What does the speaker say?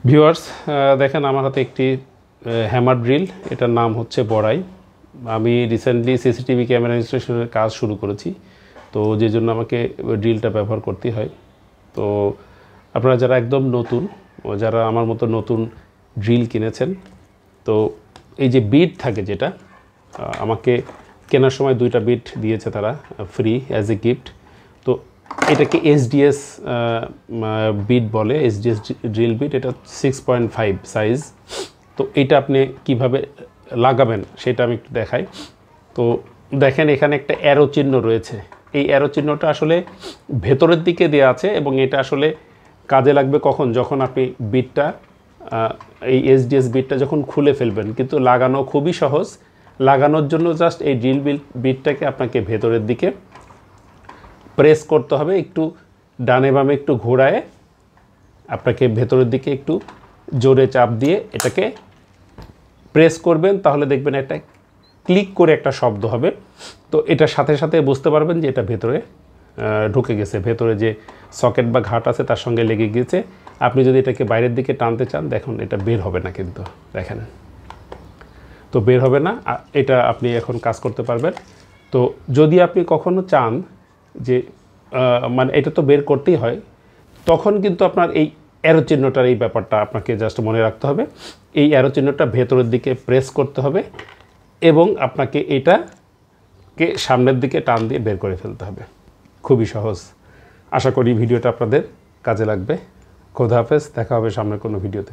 Viewers দেখেন আমার হাতে একটি হ্যামার ড্রিল, এটার নাম হচ্ছে বড়াই। আমি রিসেন্টলি সিসিটিভি ক্যামেরা ইনস্টলেশনের কাজ শুরু করেছি, তো যে জন্য আমাকে ড্রিলটা ব্যবহার করতে হয়। তো আপনারা যারা একদম নতুন, যারা আমার মতো নতুন ড্রিল কিনেছেন, তো এই যে বিট থাকে যেটা আমাকে কেনার সময় 2টা বিট দিয়েছে তারা ফ্রি অ্যাজ এ গিফট। তো এটাকে এসডিএস বিট বলে, এসডিএস ড্রিল বিট। এটা 6.5 সাইজ। তো এটা আপনি কিভাবে লাগাবেন সেটা আমি একটু দেখাই। তো দেখেন এখানে একটা অ্যারো চিহ্ন রয়েছে। এই অ্যারো চিহ্নটা আসলে ভেতরের দিকে দেওয়া আছে এবং এটা আসলে কাজে লাগবে কখন, যখন আপনি বিটটা এই এসডিএস বিটটা যখন খুলে ফেলবেন। কিন্তু লাগানো খুবই সহজ। লাগানোর জন্য জাস্ট এই ড্রিল বিটটাকে আপনাকে ভেতরের দিকে প্রেস করতে হবে, একটু ডানে বামে একটু ঘোরায় আপনাকে ভেতরের দিকে একটু জোরে চাপ দিয়ে এটাকে প্রেস করবেন, তাহলে দেখবেন একটা ক্লিক করে একটা শব্দ হবে। তো এটার সাথে সাথে বুঝতে পারবেন যে এটা ভেতরে ঢুকে গেছে, ভেতরে যে সকেট বা ঘাট আছে তার সঙ্গে লেগে গিয়েছে। আপনি যদি এটাকে বাইরের দিকে টানতে চান, দেখুন এটা বের হবে না, কিন্তু দেখেন তো বের হবে না। এটা আপনি এখন কাজ করতে পারবেন। তো যদি আপনি কখনো চান যে মানে এটা তো বের করতেই হয়, তখন কিন্তু আপনার এই অ্যারো চিহ্নটার এই ব্যাপারটা আপনাকে জাস্ট মনে রাখতে হবে। এই অ্যারো চিহ্নটা ভেতরের দিকে প্রেস করতে হবে এবং আপনাকে এটাকে সামনের দিকে টান দিয়ে বের করে ফেলতে হবে। খুবই সহজ। আশা করি ভিডিওটা আপনাদের কাজে লাগবে। খোদা হাফেজ, দেখা হবে সামনের কোনো ভিডিওতে।